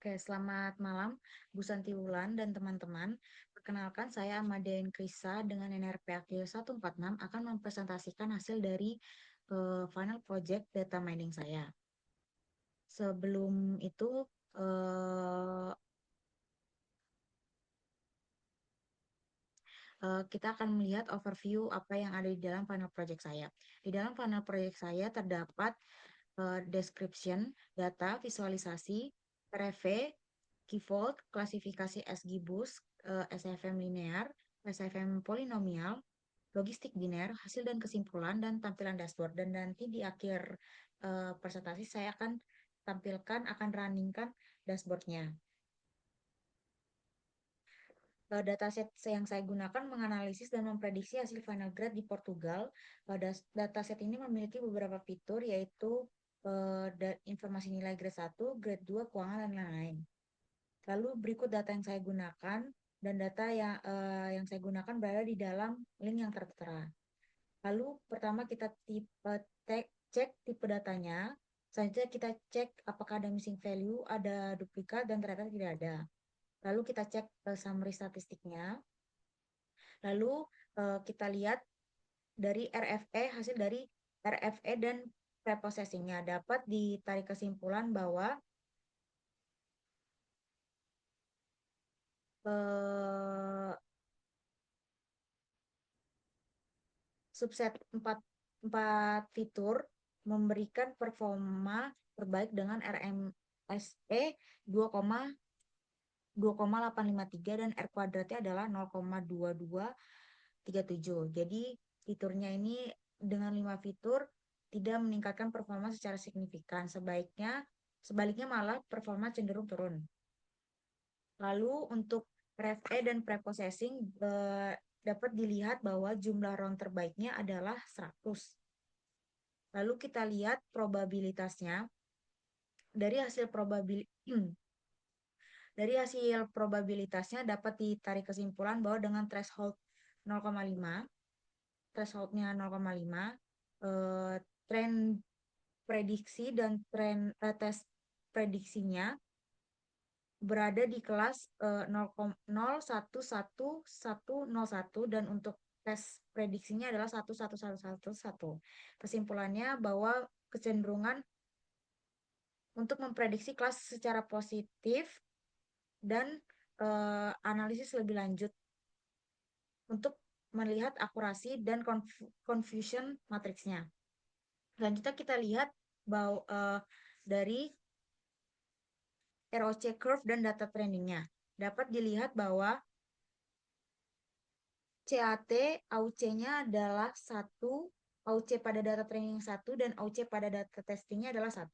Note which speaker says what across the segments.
Speaker 1: Oke, selamat malam Bu Santi Wulan dan teman-teman. Perkenalkan, saya Amadain Krisa dengan NRPAQ 146 akan mempresentasikan hasil dari final project data mining saya. Sebelum itu, eh, kita akan melihat overview apa yang ada di dalam final project saya. Di dalam final project saya terdapat description, data, visualisasi, RFV, key vault, klasifikasi SGBoost, SFM linear, SFM polinomial, logistik biner, hasil dan kesimpulan, dan tampilan dashboard. Dan nanti di akhir presentasi saya akan tampilkan, akan runningkan dashboardnya. Dataset yang saya gunakan menganalisis dan memprediksi hasil final grade di Portugal. Dataset ini memiliki beberapa fitur, yaitu informasi nilai grade 1, grade 2, keuangan, dan lain-lain. Lalu berikut data yang saya gunakan, dan data yang saya gunakan berada di dalam link yang tertera. Lalu pertama kita cek tipe datanya. Selanjutnya kita cek apakah ada missing value, ada duplikat, dan ternyata tidak ada. Lalu kita cek summary statistiknya. Lalu kita lihat dari RFE, hasil dari RFE dan preprocessingnya. Dapat ditarik kesimpulan bahwa eh, subset 4 fitur memberikan performa terbaik dengan RMSE 2,853 dan R kuadratnya adalah 0,2237. Jadi fiturnya ini dengan 5 fitur tidak meningkatkan performa secara signifikan. Sebaliknya malah performa cenderung turun. Lalu untuk RFE dan preprocessing dapat dilihat bahwa jumlah round terbaiknya adalah 100. Lalu kita lihat probabilitasnya. Dari hasil dari hasil probabilitasnya dapat ditarik kesimpulan bahwa dengan threshold 0,5, thresholdnya 0,5, tren prediksi dan tes prediksinya berada di kelas 0,011101 dan untuk tes prediksinya adalah 11111. Kesimpulannya bahwa kecenderungan untuk memprediksi kelas secara positif dan analisis lebih lanjut untuk melihat akurasi dan confusion matriksnya. Selanjutnya kita lihat bahwa dari ROC curve dan data trendingnya. Dapat dilihat bahwa CAT AUC-nya adalah 1, AUC pada data training 1 dan AUC pada data testingnya adalah 1.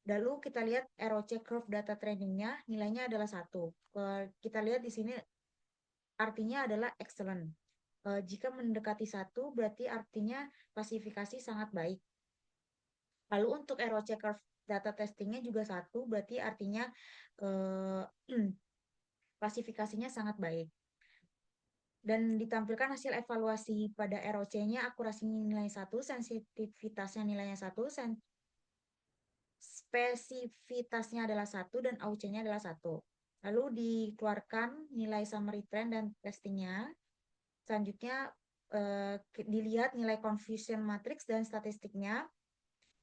Speaker 1: Lalu kita lihat ROC curve data trainingnya nilainya adalah 1. Kita lihat di sini artinya adalah excellent. Jika mendekati 1 berarti artinya klasifikasi sangat baik. Lalu untuk ROC curve data testingnya juga 1 berarti artinya klasifikasinya sangat baik. Dan ditampilkan hasil evaluasi pada ROC-nya, akurasinya nilai 1, sensitivitasnya nilainya 1, spesifitasnya adalah 1, dan AUC-nya adalah 1. Lalu dikeluarkan nilai summary trend dan testingnya. Selanjutnya dilihat nilai confusion matrix dan statistiknya.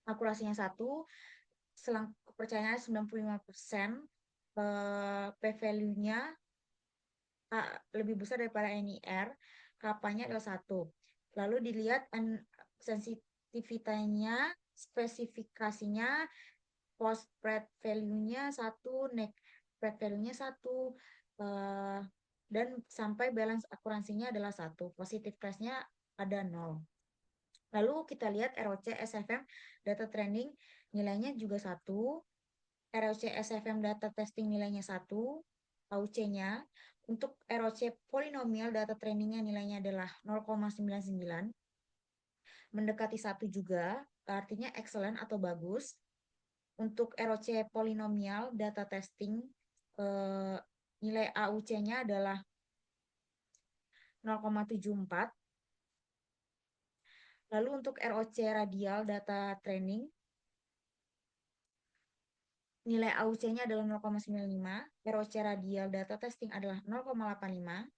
Speaker 1: Akurasinya 1, kepercayaannya 95%, p-value-nya lebih besar daripada NIR, kapanya adalah 1. Lalu dilihat sensitivitasnya, spesifikasinya, post spread value-nya 1, neck spread value-nya 1, dan sampai balance akurasinya adalah 1. Positive class-nya ada 0. Lalu kita lihat ROC SFM data trending nilainya juga 1, ROC SFM data testing nilainya 1, AUC-nya. Untuk ROC polinomial data trainingnya nilainya adalah 0,99. Mendekati 1 juga, artinya excellent atau bagus. Untuk ROC polinomial data testing nilai AUC-nya adalah 0,74. Lalu untuk ROC radial data training, nilai AUC-nya adalah 0,95, ROC radial data testing adalah 0,85,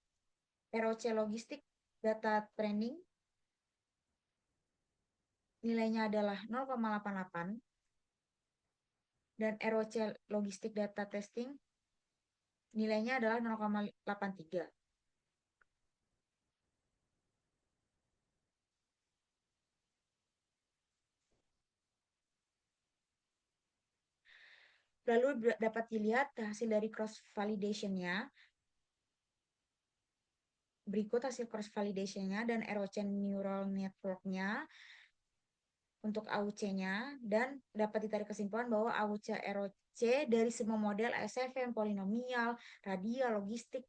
Speaker 1: ROC logistik data training nilainya adalah 0,88, dan ROC logistik data testing nilainya adalah 0,83. Lalu dapat dilihat hasil dari cross validation-nya. Berikut hasil cross validation-nya dan ROC neural network-nya untuk AUC-nya, dan dapat ditarik kesimpulan bahwa AUC ROC dari semua model SFM, polinomial, radial, logistik,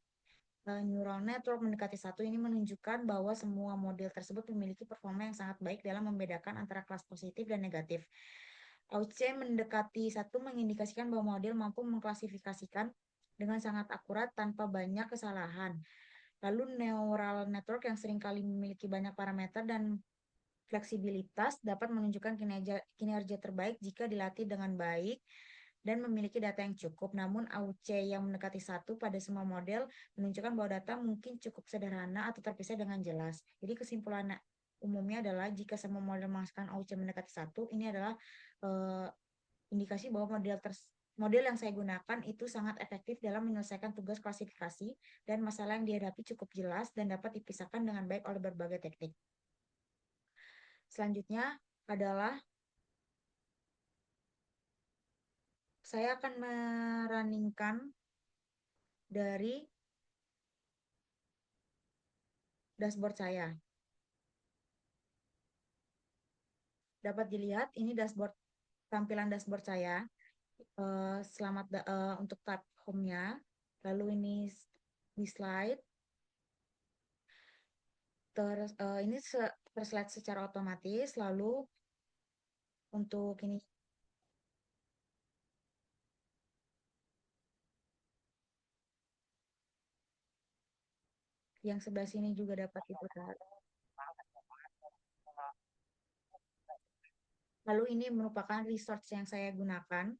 Speaker 1: neural network mendekati satu ini menunjukkan bahwa semua model tersebut memiliki performa yang sangat baik dalam membedakan antara kelas positif dan negatif. AUC mendekati satu mengindikasikan bahwa model mampu mengklasifikasikan dengan sangat akurat tanpa banyak kesalahan. Lalu neural network yang seringkali memiliki banyak parameter dan fleksibilitas dapat menunjukkan kinerja terbaik jika dilatih dengan baik dan memiliki data yang cukup. Namun AUC yang mendekati satu pada semua model menunjukkan bahwa data mungkin cukup sederhana atau terpisah dengan jelas. Jadi kesimpulan umumnya adalah jika semua model menghasilkan AUC mendekati satu, ini adalah indikasi bahwa model yang saya gunakan itu sangat efektif dalam menyelesaikan tugas klasifikasi dan masalah yang dihadapi cukup jelas dan dapat dipisahkan dengan baik oleh berbagai teknik. Selanjutnya adalah saya akan merunningkan dari dashboard saya. Dapat dilihat ini tampilan dashboard saya. Selamat untuk tab home-nya. Lalu ini di slide. Ini terslide secara otomatis. Lalu untuk ini yang sebelah sini juga dapat diputar. Lalu ini merupakan resource yang saya gunakan.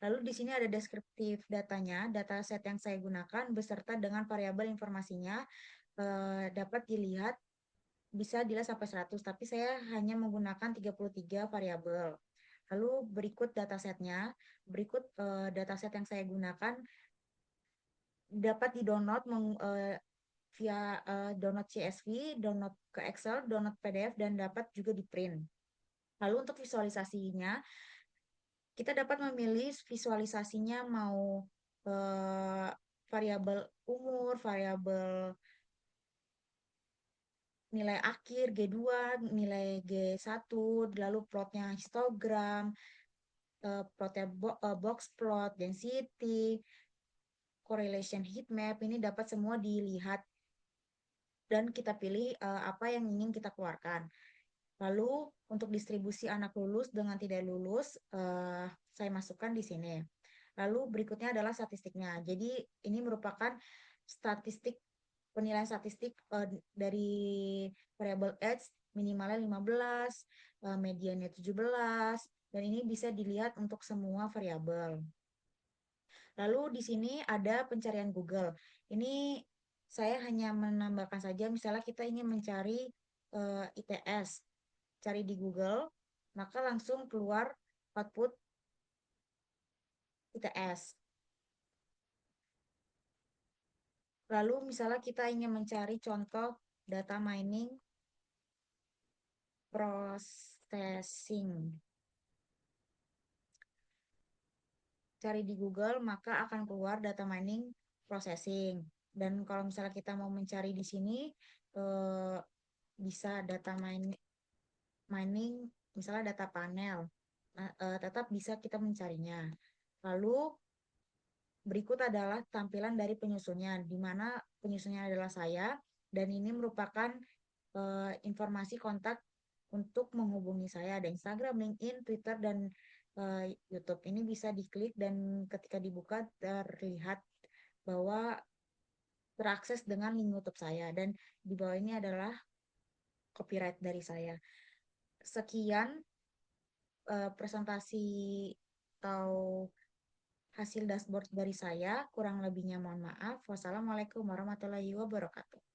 Speaker 1: Lalu di sini ada deskriptif datanya, dataset yang saya gunakan beserta dengan variabel informasinya dapat dilihat bisa dilihat sampai 100, tapi saya hanya menggunakan 33 variabel. Lalu berikut datasetnya, berikut dataset yang saya gunakan dapat di-download via download CSV, download ke Excel, download PDF, dan dapat juga di-print. Lalu untuk visualisasinya, kita dapat memilih visualisasinya mau variabel umur, variabel nilai akhir G2, nilai G1, lalu plotnya histogram, plotnya box plot, density, correlation heat map, ini dapat semua dilihat dan kita pilih apa yang ingin kita keluarkan. Lalu untuk distribusi anak lulus dengan tidak lulus, saya masukkan di sini. Lalu berikutnya adalah statistiknya. Jadi ini merupakan penilaian statistik dari variabel age minimalnya 15, mediannya 17, dan ini bisa dilihat untuk semua variabel. Lalu di sini ada pencarian Google. Ini saya hanya menambahkan saja, misalnya kita ingin mencari ITS, cari di Google, maka langsung keluar output ITS. Lalu misalnya kita ingin mencari contoh data mining processing. Cari di Google, maka akan keluar data mining processing. Dan kalau misalnya kita mau mencari di sini, bisa data mining, misalnya data panel. Nah, tetap bisa kita mencarinya. Lalu berikut adalah tampilan dari penyusunnya, di mana penyusunnya adalah saya, dan ini merupakan informasi kontak untuk menghubungi saya. Ada Instagram, LinkedIn, Twitter, dan YouTube. Ini bisa diklik dan ketika dibuka terlihat bahwa terakses dengan link YouTube saya, dan di bawah ini adalah copyright dari saya. Sekian presentasi atau hasil dashboard dari saya. Kurang lebihnya mohon maaf. Wassalamualaikum warahmatullahi wabarakatuh.